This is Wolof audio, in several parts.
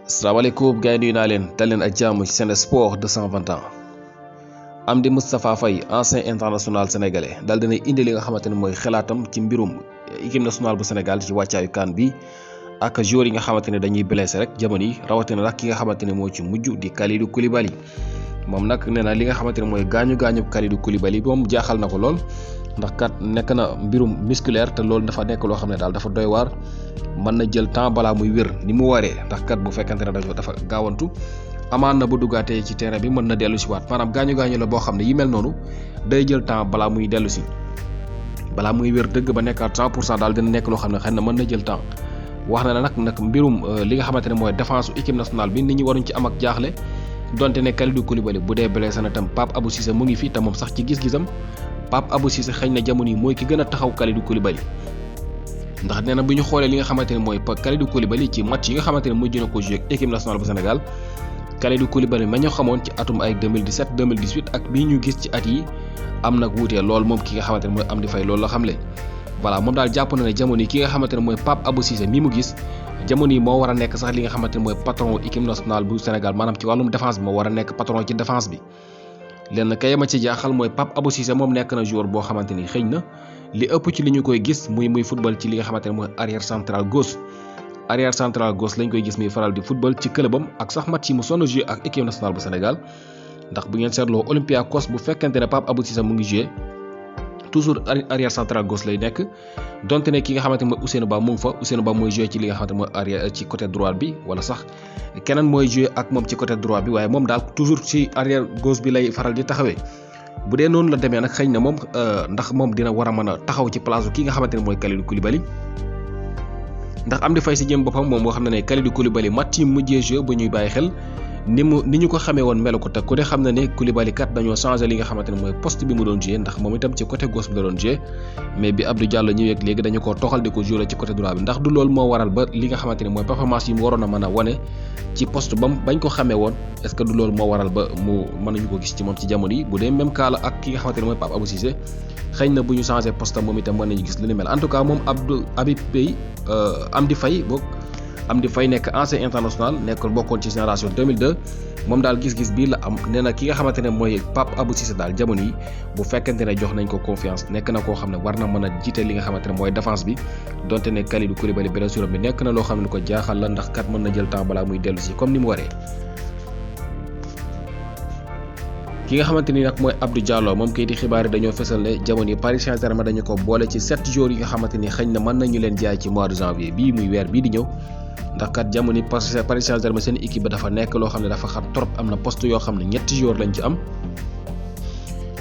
salaamaaleykum gars yi nuyu naa leen dal leen ak jàmm ci Sen Sport 221 Amdy Moustapha Faye ancien international sénégalais daal dina indi li nga xamante ne mooy xalaatam ci mbirum équipe nationale bu Sénégal ci wàccaayu CAN bi ak joueurs yi nga xamante ne dañuy blessé rek jamono yi rawatina nag ki nga xamante ne moo ci mujj di Kalidou Koulibaly moom nag nee na li nga xamante ne mooy gaañu Kalidou Koulibaly bi moom jaaxal na ko lool ndax kat nekk na mbirum musculaire te loolu dafa nekk loo xam ne daal dafa doy waar mën na jël temps balaa muy wér ni mu waree ndax kat bu fekkante ne dafa gaawantu amaan na bu duggaatee ci terrain bi mën na dellu si waat maanaam gaañu la boo xam ne yi mel noonu day jël temps balaa muy dellu si balaa muy wér dëgg ba nekkaat 100% daal dina nekk loo xam ne xëy na mën na jël temps wax na ne nag mbirum li nga xamante ne mooy défense équipe nationale bi nit ñi waruñ ci am ak jaaxle donte ne Kalidou Koulibaly bu dee blessé na tam Pape Abou Cissé mu ngi fi te moom sax ci gis-gisam Pape Abou Cissé xëy na jamono yi mooy ki gën a taxaw Kalidou Koulibaly ndax nee na bu ñu xoolee li nga xamante ne mooy Kalidou Koulibaly ci match yi nga xamante ne mujj na ko joué ak équipe nationale bu Sénégal Kalidou Koulibaly ma ñu xamoon ci atum ay 2017 2018 ak bii ñu gis ci at yi am nag wuutee lool moom ki nga xamante ne mooy Amdy Faye loolu la xamle voilà moom daal jàpp na ne jamono yi ki nga xamante ne mooy Pape Abou Cissé mi mu gis jamono yi moo war a nekk sax li nga xamante ne mooy patron équipe nationale bu Sénégal maanaam ci wàllum défense bi moo war a nekk patron ci défense bi lenn kay ma ci jaaxal mooy Pape Abou Cissé moom nekk na joueur boo xamante ni xëy na li ëpp ci li ñu koy gis muy football ci li nga xamante ne mooy arrière central gauche lañ koy gis muy faral di football ci clubam ak sax match yi mu sonn joué ak équipe nationale bu Sénégal ndax bu ngeen seetloo Olympiakos bu fekkente ne Pape Abou Cissé mu ngi joué toujours arrière central gauche lay nekk donte ne ki nga xamante ne mooy Ousseynou Ba mu ngi fa Ousseynou Ba mooy joué ci li nga xamante ne mooy arrière ci côté droit bi wala sax keneen mooy joué ak moom ci côté droit bi waaye moom daal toujours ci arrière gauche bi lay faral di taxawee bu dee noonu la demee nag xëy na moom ndax moom dina war a mën a taxaw ci place ki nga xamante ne mooy Kalidou Koulibaly ndax Amdy Faye si jëm boppam moom moo xam ne Kalidou Koulibaly match yi mujjee joué ba ñuy bàyyi xel ni ñu ko xamee woon melu ko te ku ne xam na ne Koulibaly kat dañoo changé li nga xamante ne mooy poste bi mu doon joué ndax moom itam ci côté gauche bi la doon joué mais bi Abdou Diallo ñëwee ak léegi dañu ko toxal di ko joué ci côté droit bi ndax du loolu moo waral ba li nga xamante ne mooy performance yi mu waroon a mën a wane ci poste bam bañ ko xamee woon est-ce que du loolu moo waral ba mu mën nañu ko gis ci moom ci jamono yi bu dee même cas la ak ki nga xamante ne mooy Pape Abou Cissé xëy na bu ñu changé poste moom itam mën nañu gis lu ni mel en tout cas moom Amdy Faye nekk ancien international nekk bokkoon ci génération 2002 moom daal gis-gis bii la am nee na ki nga xamante ne mooy Pape Abou Cissé daal jamono yi bu fekkente ne jox nañ ko confiance nekk na koo xam ne war na mën a jiite li nga xamante ne mooy défense bi donte ne Kalidou Koulibaly blessure bi nekk na loo xam ne lu ko jaaxal la ndax kat mën na jël temps balaa muy dellu si comme ni mu waree. ki nga xamante ni nag mooy Abdou Diallo moom kay di xibaar yi dañoo fesal ne jamono yi Paris Saint-Germain dañu ko boole ci 7 joueurs yi nga xamante ni xëy na mën nañu leen jaay ci mois de janvier bii muy weer bii di ñëw. ndax kat jamono Paris Saint-Germain seen équipe ba dafa nekk loo xam ne dafa xat trop am na poste yoo xam ne 7 joueurs lañ ci am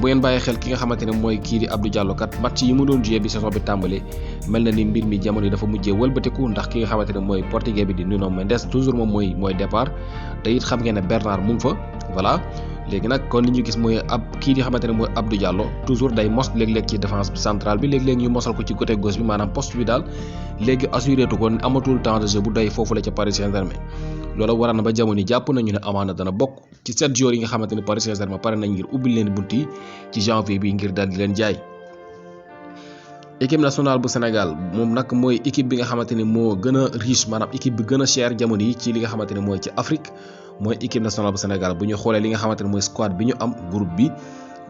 bu ngeen bàyyi xel ki nga xamante ne mooy kii di Abdou Diallo kat match yi mu doon joué bi saison bi tàmbali mel na ni mbir mi jamono yi dafa mujjee wëlbatiku ndax ki nga xamante ne mooy portugais bi di Nuno Mendes toujours moom mooy départ te it xam ngeen ne Bernard mu ngi fa voilà léegi nag kon li ñu gis mooy kii di xamante ne mooy Abdou Diallo toujours day mos léeg-léeg ci défense centrale bi léeg-léeg ñu mosal ko ci côté gauche bi maanaam poste bi daal léegi assuré tu ko amatul temps de jeu bu doy foofu la ca Paris Saint-Germain loolu waral na ba jamono jàpp nañu ne amaana dana bokk ci 7 joueurs yi nga xamante ne Paris Saint-Germain pare nañ ngir ubbil leen bunt yi ci janvier bi ngir daal di leen jaay. équipe nationale bu Sénégal moom nag mooy équipe bi nga xamante ne moo gën a riche maanaam équipe bi gën a cher jamono yi ci li nga xamante ne mooy ci Afrique mooy équipe nationale bu Sénégal bu ñu xoolee li nga xamante ne mooy squad bi ñu am groupe bi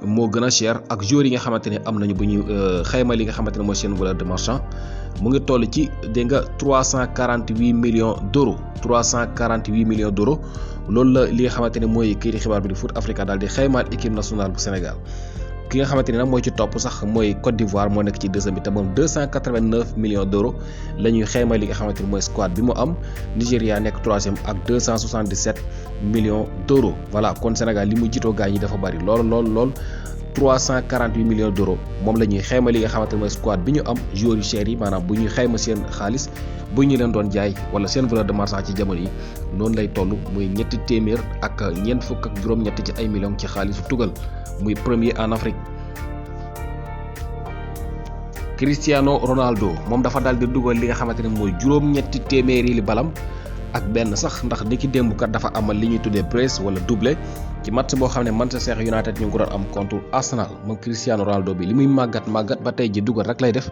moo gën a cher ak joueurs yi nga xamante ne am nañu bu ñu xayma li nga xamante ne mooy seen valeur de marchand mu ngi toll ci dégg nga 348 millions d'euros 348 millions d'euros loolu la li nga xamante ne mooy kii di xibaar bi di Foot Africa daal di xaymaal équipe nationale bu Sénégal. ki nga xamante ne nag mooy ci topp sax mooy Côte d'Ivoire moo nekk ci deuxième bi te moom 289 millions d'euros la ñuy xayma li nga xamante ne mooy squad bi mu am Nigéria nekk troisième ak 277 millions d'euros voilà kon Sénégal li mu jiitoo gaañ yi dafa bari lool 348 millions d'euros moom la ñuy xayma li nga xamante ne mooy squad bi ñu am joueurs yu chers yi maanaam bu ñuy xayma seen xaalis bu ñu leen doon jaay wala seen valeur de marchand ci jamono yi noonu lay toll muy ñetti téeméer ak ñeent fukk ak juróom-ñett ci ay millions ci xaalisu tugal muy premier en Afrique. Cristiano Ronaldo moom dafa daal di dugal li nga xamante ne mooy juróom-ñetti téeméeri li balam ak benn sax ndax niki démb kat dafa amal li ñuy tuddee brace wala doublé ci match boo xam ne Manchester United ñu ngi ko doon am contre Arsenal moom Cristiano Ronaldo bi li muy màggat ba tey ji dugal rek lay def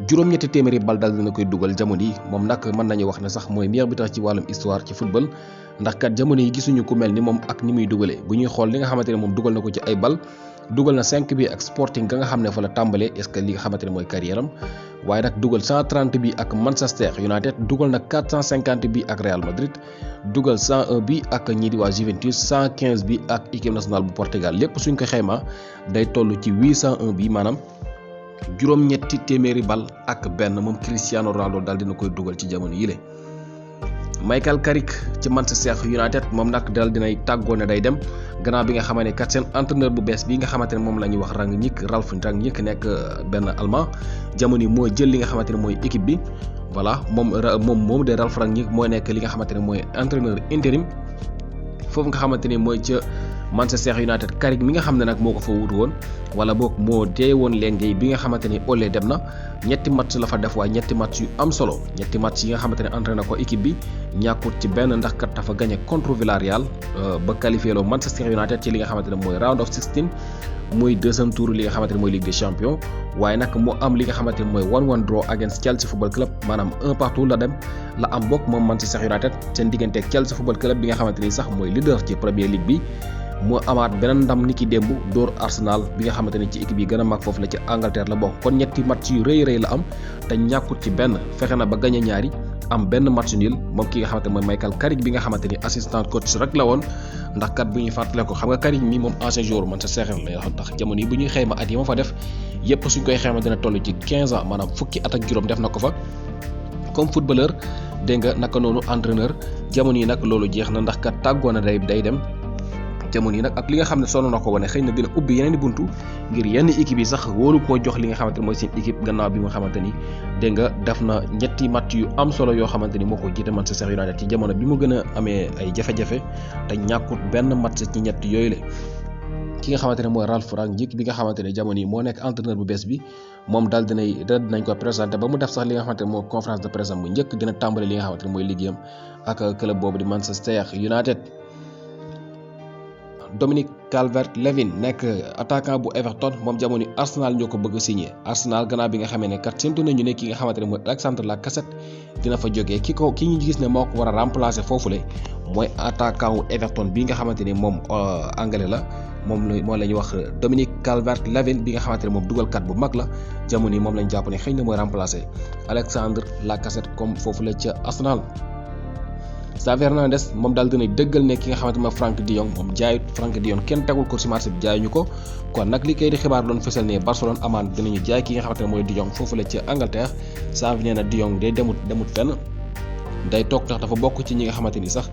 juróom-ñetti téeméeri bal dal dina koy dugal jamono yi moom nag mën nañu wax ne sax mooy meilleur buteur ci wàllum histoire ci football ndax kat jamono yi gisuñu ku mel ni moom ak ni muy dugalee bu ñuy xool li nga xamante ne moom dugal na ko ci ay bal dugal na 5 bi ak Sporting ga nga xam ne fa la tàmbalee est-ce que li nga xamante ne mooy carrière am waaye nag dugal 130 bi ak Manchester United dugal na 450 bi ak Real Madrid dugal 101 bi ak ñii di waa Juventus 115 bi ak équipe nationale bu Portugal lépp suñ ko xayma day toll ci 801 bi maanaam juróom-ñetti téeméeri bal ak benn moom Cristiano Ronaldo daal dina koy dugal ci jamono yile. Michael Carrick ci Manchester United moom nag dal dinay tàggoo ne day dem gannaaw bi nga xamante ne kat seen entraîneur bu bees bi nga xamante ne moom la ñuy wax Rangnick Ralf Rangnick nekk benn allemand jamono yi moo jël li nga xamante ne mooy équipe bi voilà moom de Ralf Rangnick mooy nekk li nga xamante ne mooy entraîneur intérim foofu nga xamante ne mooy ca Manchester United. Carrick mi nga xam ne nag moo ko fa wutu woon wala boog moo dee woon léegi bi nga xamante ni Ole dem na ñetti match la fa def waaye ñetti match yu am solo ñetti match yi nga xamante ne entraîné na ko équipe bi ñàkkut ci benn ndax kat dafa gagné contre Villarreal ba qualifié loo Manchester United ci li nga xamante ne mooy round of 16 muy deuxième tour li nga xamante ne mooy Ligue des Champions waaye nag mu am li nga xamante ne mooy 1-1 draw against Chelsea Football Club maanaam 1-1 la dem la am bokk moom Manchester United seen diggante ak Chelsea Football Club bi nga xamante ni sax mooy leader ci Premier League bi. moo amaat beneen ndam ni ki démb dóor Arsenal bi nga xamante ne ci équipe yi gën a mag foofu la ci Angleterre la bokk kon ñetti match yu rëy la am te ñàkkut ci benn fexe na ba gagné ñaari am benn match nul moom ki nga xamante ne mooy Michael Carrick bi nga xamante ni assistant coach rek la woon ndax kat bu ñuy fàttale ko xam nga Carrick mi moom ancien joueur Manchester la yoo xam tax jamono yi bu ñuy xayma at yi ma fa def yépp suñ koy xayma dina toll ci 15 ans maanaam fukki at ak juróom def na ko fa comme footballeur dégg nga naka noonu entraîneur jamono yi nag loolu jeex na ndax kat tàggoo na day dem jamono yi nag ak li nga xam ne sonn na ko wane xëy na dina ubbi yeneen i buntu ngir yenn équipe yi sax wóolu koo jox li nga xamante ne mooy seen équipe gannaaw bi nga xamante ni dégg nga def na ñetti match yu am solo yoo xamante ni moo ko jiite Manchester United ci jamono bi mu gën a amee ay jafe-jafe te ñàkkut benn match ci ñett yooyu la ki nga xamante ne mooy Ralf Rangnick bi nga xamante ne jamono yi moo nekk entraîneur bu bees bi moom daal dinañ ko présenté ba mu def sax li nga xamante ne mooy conférence de presse bu njëkk dina tàmbali li nga xamante ne mooy liggéeyam ak club boobu di Manchester United. Dominic Calvert-Lewin nekk attaquant bu Everton moom jamono Arsenal ñoo ko bëgg a signé Arsenal gannaaw bi nga xamee ne kat séntu nañu ne ki nga xamante ne mooy Alexandre Lacazette dina fa jógee ki ñu gis ne moo ko war a remplacer foofule mooy attaquant wu Everton bi nga xamante ni moom anglais la moom la ñuy wax Dominic Calvert-Lewin bi nga xamante ne moom dugalkat bu mag la jamono yi moom lañ jàpp ne xëy na mooy remplacer Alexandre Lacazette comme foofu la ca Arsenal. Xavi Hernandez moom daal dina dëggal ne ki nga xamante ne Franck de Jong moom jaayut Franck de Jong kenn tegul ko ci marché bi jaayuñu ko kon nag li kay di xibaar doon fësal ne Barcelone amaan dinañu jaay ki nga xamante ne mooy de Jong foofu la ci Angleterre Xavi nee na de Jong day demut fenn day toog tax dafa bokk ci ñi nga xamante ni sax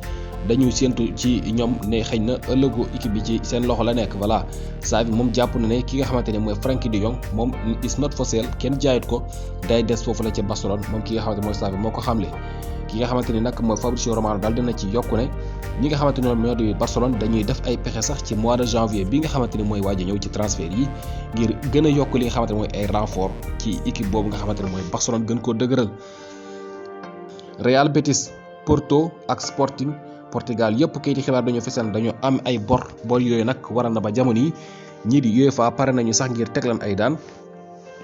dañuy séentu ci ñoom ne xëy na ëllëgu équipe bi ci seen loxo la nekk voilà Xavi moom jàpp na ne ki nga xamante ne mooy Franck de Jong moom is not for sale kenn jaayut ko day des foofu la ci Barcelone moom ki nga xamante ne mooy Xavi moo ko xamle. ki nga xamante ni nag mooy Fabrizio Romano daal dina ci yokku ne ñi nga xamante ne ñoo di Barcelone dañuy def ay pexe sax ci mois de janvier bi nga xamante ni mooy waaj a ñëw ci transfert yi ngir gën a yokk li nga xamante ne mooy ay renfort ci équipe boobu nga xamante ne mooy Barcelone gën koo dëgëral. Real Betis Porto ak Sporting Portugal yëpp kayiti xibaar dañoo fesal dañoo am ay bor yooyu nag waral na ba jamono yi ñii di UEFA pare nañu sax ngir teg leen ay daan.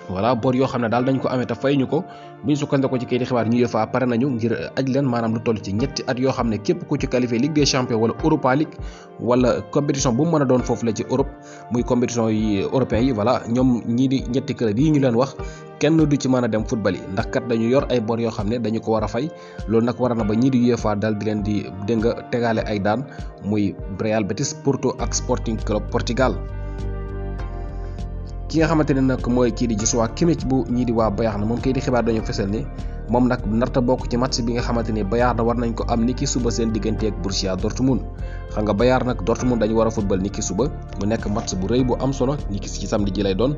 voilà bor yoo xam ne daal dañ ko amee te fay ñu ko bu ñu sukkandikoo ci kayiti xibaar ñu UEFA pare nañu ngir aj leen maanaam lu toll ci ñetti at yoo xam ne képp ku ci qualifié Ligue des Champions wala Europa League wala compétition bu mu mën a doon foofu la ci Europe muy compétition yi européens yi voilà ñoom ñii di ñetti club yi ñu leen wax kenn du ci mën a dem football yi ndax kat dañu yor ay bor yoo xam ne dañu ko war a fay loolu nag war na ba ñii di UEFA daal di leen di dégg nga tegaale ay daan muy Real Betis Porto ak Sporting Club Portugal. ki nga xamante ne nag mooy kii di Joshua Kimmich bu ñii di waa Bayern moom kay di xibaar dañoo fesal ni moom nag narta bokk ci match bi nga xamante ni Bayern war nañ ko am ni ki suba seen diggante ak Borussia Dortmund xam nga Bayern nag Dortmund dañu war a football ni ki suba mu nekk match bu rëy bu am solo ni ki ci samedi ji lay doon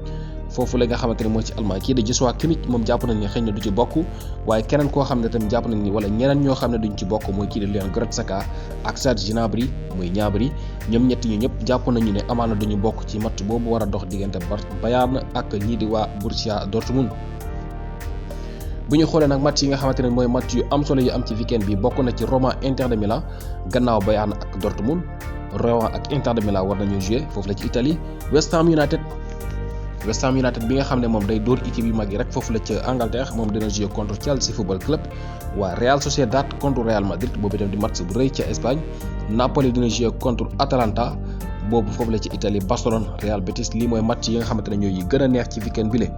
foofu la nga xamante ni mooy ci Allemagne kii di Joshua Kimmich moom jàpp nañ ni xëy na du ci bokk waaye keneen koo xam ne tamit jàpp nañ ni wala ñeneen ñoo xam ne duñ ci bokk mooy kii di Leon Goretzka ak Serge Gnabry muy Gnabry ñoom ñett ñu ñëpp jàpp nañu ne amaana duñu bokk ci match boobu war a dox diggante Bayern ak ñii di waa Borussia Dortmund. bu ñu xoolee nag match yi nga xamante ne mooy match yu am solo yu am ci weekend bi bokk na ci Roma Inter de Milan gannaaw Bayern ak Dortmund Roma ak Inter de Milan war nañu jouer foofu la ci Italie West Ham United West Ham United bi nga xam ne moom day dóor équipe yu mag yi rek foofu la ca Angleterre moom dina jouer contre Chelsea Football Club. waa Real Sociedad contre Real Madrid boobu itam di match bu rëy ca Espagne. Napoli dina jouer contre Atalanta boobu foofu la ci Italie. Barcelone Real Betis lii mooy match yi nga xamante ne ñooy yi gën a neex ci weekend bile.